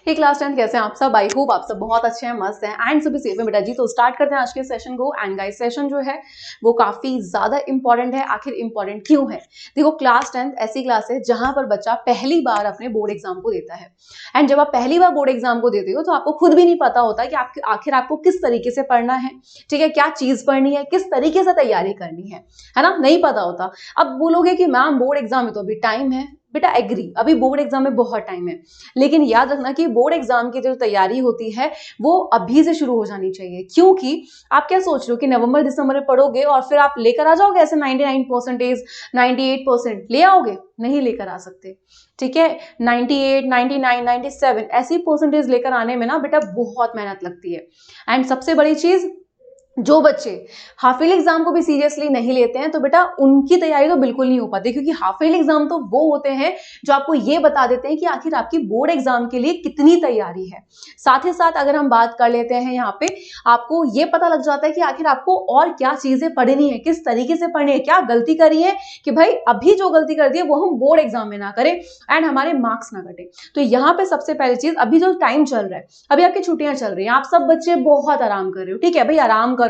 हे class 10 कैसे हैं आप सब। आई होप आप सब बहुत अच्छे हैं, मस्त हैं एंड सभी सेफ हैं बेटा जी। तो स्टार्ट करते हैं आज के सेशन को। एंड गाइस सेशन जो है वो काफी ज्यादा इंपॉर्टेंट है। आखिर इंपॉर्टेंट क्यों है? देखो क्लास 10 ऐसी क्लास है जहां पर बच्चा पहली बार अपने बोर्ड एग्जाम को देता है। एंड जब आप पहली बार बोर्ड एग्जाम को देते हो तो आपको खुद भी नहीं पता होता कि आखिर आपको किस तरीके से पढ़ना है, ठीक है, क्या चीज पढ़नी है, किस तरीके से तैयारी करनी है ना, नहीं पता होता। अब बोलोगे कि मैम बोर्ड एग्जाम में तो अभी टाइम है। बेटा एग्री, अभी बोर्ड एग्जाम में बहुत टाइम है, लेकिन याद रखना कि बोर्ड एग्जाम की जो तैयारी होती है वो अभी से शुरू हो जानी चाहिए। क्योंकि आप क्या सोच रहे हो कि नवंबर दिसंबर में पढ़ोगे और फिर आप लेकर आ जाओगे ऐसे 99%, 98% ले आओगे? नहीं लेकर आ सकते, ठीक है। 98, 99, 97 ऐसी परसेंटेज लेकर आने में ना बेटा बहुत मेहनत लगती है। एंड सबसे बड़ी चीज, जो बच्चे हाफ ईयरली एग्जाम को भी सीरियसली नहीं लेते हैं तो बेटा उनकी तैयारी तो बिल्कुल नहीं हो पाती, क्योंकि हाफ ईयरली एग्जाम तो वो होते हैं जो आपको ये बता देते हैं कि आखिर आपकी बोर्ड एग्जाम के लिए कितनी तैयारी है। साथ ही साथ अगर हम बात कर लेते हैं यहाँ पे, आपको ये पता लग जाता है कि आखिर आपको और क्या चीजें पढ़नी है, किस तरीके से पढ़नी है, क्या गलती करी है कि भाई अभी जो गलती कर दी है वो हम बोर्ड एग्जाम में ना करें एंड हमारे मार्क्स ना घटे। तो यहाँ पे सबसे पहली चीज, अभी जो टाइम चल रहा है, अभी आपकी छुट्टियां चल रही हैं, आप सब बच्चे बहुत आराम कर रहे हो, ठीक है भाई, आराम करो,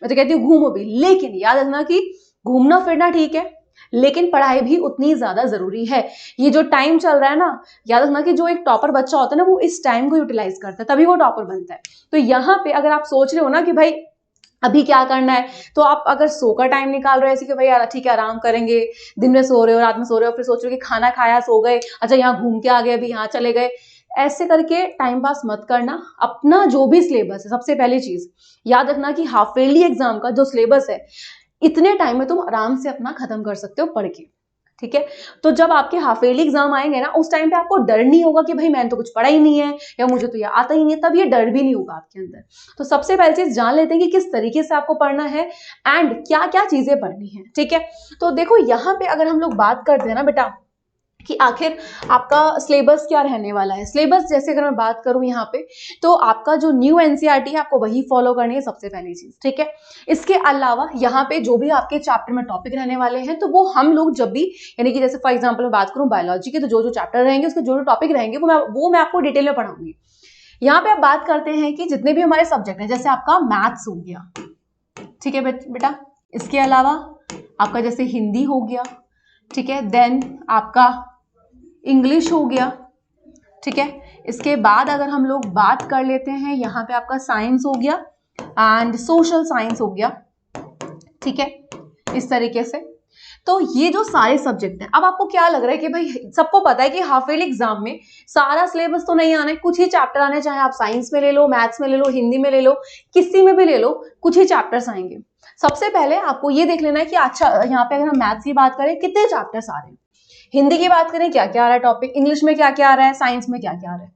मैं तो कहती हूँ घूमो भी, लेकिन याद रखना कि घूमना फिरना ठीक है लेकिन पढ़ाई भी उतनी ज्यादा जरूरी है। ये जो टाइम चल रहा है ना, याद रखना कि जो एक टॉपर बच्चा होता है ना वो इस टाइम को यूटिलाइज करता है, तभी वो टॉपर बनता है। तो यहाँ पे अगर आप सोच रहे हो ना कि भाई अभी क्या करना है, तो आप अगर सो का टाइम निकाल रहे हो ऐसे कि भाई यार ठीक है आराम करेंगे, दिन में सो रहे हो, रात में सो रहे हो, फिर सोच रहे हो कि खाना खाया सो गए, अच्छा यहाँ घूम के आ गए, अभी यहाँ चले गए, ऐसे करके टाइम पास मत करना। अपना जो भी सिलेबस है, सबसे पहली चीज याद रखना कि हाफ ईयरली एग्जाम का जो सिलेबस है इतने टाइम में तुम आराम से अपना खत्म कर सकते हो पढ़ के, ठीक है। तो जब आपके हाफ ईयरली एग्जाम आएंगे ना, उस टाइम पे आपको डर नहीं होगा कि भाई मैंने तो कुछ पढ़ा ही नहीं है या मुझे तो ये आता ही नहीं है, तब ये डर भी नहीं होगा आपके अंदर। तो सबसे पहली चीज जान लेते हैं कि किस तरीके से आपको पढ़ना है एंड क्या क्या चीजें पढ़नी है, ठीक है। तो देखो यहाँ पे अगर हम लोग बात करते हैं ना बेटा कि आखिर आपका सिलेबस क्या रहने वाला है, सिलेबस जैसे अगर मैं बात करूं यहाँ पे, तो आपका जो न्यू एनसीईआरटी है आपको वही फॉलो करनी है सबसे पहली चीज, ठीक है। इसके अलावा यहाँ पे जो भी आपके चैप्टर में टॉपिक रहने वाले हैं तो वो हम लोग जब भी, यानी कि जैसे फॉर एग्जाम्पल मैं बात करूं बायोलॉजी के, तो जो जो चैप्टर रहेंगे उसके जो जो टॉपिक रहेंगे वो मैं आपको डिटेल में पढ़ाऊंगी। यहाँ पे आप बात करते हैं कि जितने भी हमारे सब्जेक्ट हैं, जैसे आपका मैथ्स हो गया, ठीक है बेटा, इसके अलावा आपका जैसे हिंदी हो गया, ठीक है, देन आपका इंग्लिश हो गया, ठीक है। इसके बाद अगर हम लोग बात कर लेते हैं यहाँ पे आपका साइंस हो गया एंड सोशल साइंस हो गया, ठीक है, इस तरीके से। तो ये जो सारे सब्जेक्ट हैं, अब आपको क्या लग रहा है कि भाई सबको पता है कि हाफ ईयरली एग्जाम में सारा सिलेबस तो नहीं आना है, कुछ ही चैप्टर आने, चाहे आप साइंस में ले लो, मैथ्स में ले लो, हिंदी में ले लो, किसी में भी ले लो, कुछ ही चैप्टर्स आएंगे। सबसे पहले आपको ये देख लेना है कि अच्छा यहाँ पे अगर हम मैथ्स की बात करें कितने चैप्टर्स आ रहे हैं, हिंदी की बात करें क्या क्या आ रहा है टॉपिक, इंग्लिश में क्या क्या आ रहा है, साइंस में क्या क्या आ रहा है।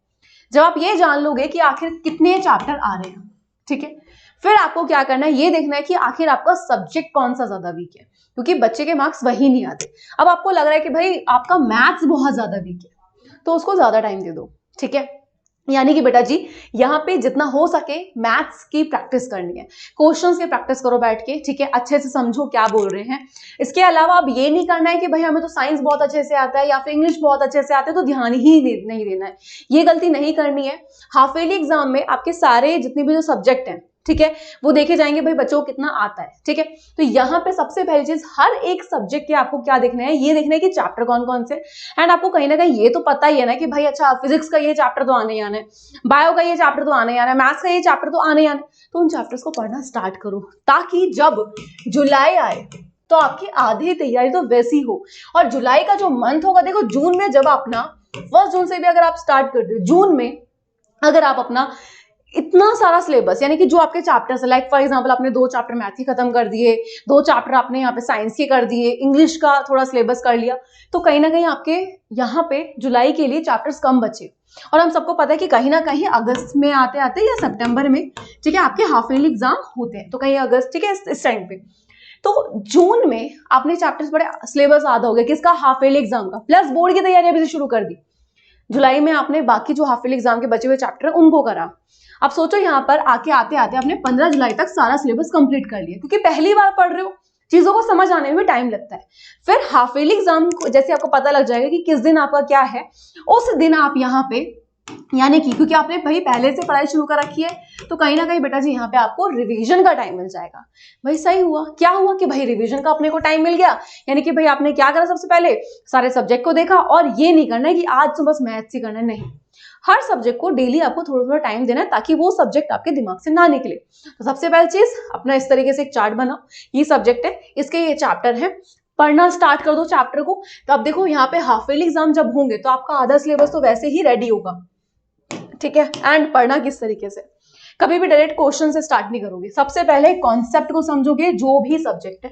जब आप ये जान लोगे कि आखिर कितने चैप्टर आ रहे हैं, ठीक है, फिर आपको क्या करना है, ये देखना है कि आखिर आपका सब्जेक्ट कौन सा ज्यादा वीक है, क्योंकि बच्चे के मार्क्स वही नहीं आते। अब आपको लग रहा है कि भाई आपका मैथ्स बहुत ज्यादा वीक है तो उसको ज्यादा टाइम दे दो, ठीक है। यानी कि बेटा जी यहाँ पे जितना हो सके मैथ्स की प्रैक्टिस करनी है, क्वेश्चंस की प्रैक्टिस करो बैठ के, ठीक है, अच्छे से समझो क्या बोल रहे हैं। इसके अलावा अब ये नहीं करना है कि भाई हमें तो साइंस बहुत अच्छे से आता है या फिर इंग्लिश बहुत अच्छे से आता है तो ध्यान ही नहीं देना है, ये गलती नहीं करनी है। हाफ ईयरली एग्जाम में आपके सारे जितने भी जो सब्जेक्ट हैं, ठीक है, वो देखे जाएंगे भाई बच्चों को कितना आता है, ठीक है। तो यहाँ पे सबसे पहली चीज हर एक सब्जेक्ट के आपको क्या देखना है, ये देखना है कि चैप्टर कौन कौन से, एंड आपको कहीं ना कहीं ये तो पता ही है ना कि भाई अच्छा फिजिक्स का ये चैप्टर तो आने ही आना है, बायो का ये चैप्टर तो आने ही आना है, मैथ्स का ये चैप्टर तो आने ही आना है, तो उन चैप्टर्स को पढ़ना स्टार्ट करो ताकि जब जुलाई आए तो आपकी आधी तैयारी तो वैसी हो। और जुलाई का जो मंथ होगा, देखो जून में जब अपना 1 जून से भी अगर आप स्टार्ट करते हो, जून में अगर आप अपना इतना सारा सिलेबस, यानी कि जो आपके चैप्टर्स है, लाइक फॉर एग्जांपल आपने 2 चैप्टर मैथ के खत्म कर दिए, 2 चैप्टर आपने यहाँ पे साइंस के कर दिए, इंग्लिश का थोड़ा सिलेबस कर लिया, तो कहीं ना कहीं आपके यहाँ पे जुलाई के लिए चैप्टर्स कम बचे। और हम सबको पता है कि कहीं ना कहीं अगस्त में आते आते या सितंबर में, ठीक है, आपके हाफ ईयरली एग्जाम होते हैं, तो कहीं अगस्त, ठीक है, इस टाइम पे। तो जून में आपने चैप्टर्स बड़े सिलेबस आधा हो गया किसका, हाफ ईयरली एग्जाम का, प्लस बोर्ड की तैयारी अभी से शुरू कर दी। जुलाई में आपने बाकी जो हाफ ईयरली एग्जाम के बचे हुए चैप्टर उनको करा। अब सोचो यहाँ पर आके आते आते आपने 15 जुलाई तक सारा सिलेबस कंप्लीट कर लिया, क्योंकि पहली बार पढ़ रहे हो, चीजों को समझ आने में टाइम लगता है। फिर हाफ ईयरली एग्जाम को जैसे आपको पता लग जाएगा कि किस दिन आपका क्या है, उस दिन आप यहाँ पे यानी कि क्योंकि आपने भाई पहले से पढ़ाई शुरू कर रखी है तो कहीं ना कहीं बेटा जी यहाँ पे आपको रिवीजन का टाइम मिल जाएगा। भाई सही हुआ, क्या हुआ कि भाई रिवीजन का अपने को टाइम मिल गया, यानी कि भाई आपने क्या करा, सबसे पहले सारे सब्जेक्ट को देखा। और ये नहीं करना है कि आज तो बस मैथ्स ही करना है, नहीं, हर सब्जेक्ट को डेली आपको थोड़ा थोड़ा टाइम देना है ताकि वो सब्जेक्ट आपके दिमाग से ना निकले। तो सबसे पहली चीज अपना इस तरीके से एक चार्ट बनाओ, ये सब्जेक्ट है, इसके ये चैप्टर है, पढ़ना स्टार्ट कर दो चैप्टर को। तो अब देखो यहाँ पे हाफ ईयरली एग्जाम जब होंगे तो आपका आधा सिलेबस तो वैसे ही रेडी होगा, ठीक है। एंड पढ़ना किस तरीके से, कभी भी डायरेक्ट क्वेश्चन से स्टार्ट नहीं करोगे, सबसे पहले कॉन्सेप्ट को समझोगे जो भी सब्जेक्ट है,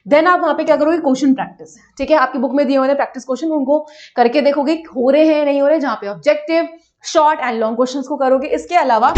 देन आप वहां पे क्या करोगे, क्वेश्चन प्रैक्टिस, ठीक है। आपकी बुक में दिए हुए प्रैक्टिस क्वेश्चन उनको करके देखोगे हो रहे हैं नहीं हो रहे, जहां पे objective short and long questions को करोगे। इसके अलावा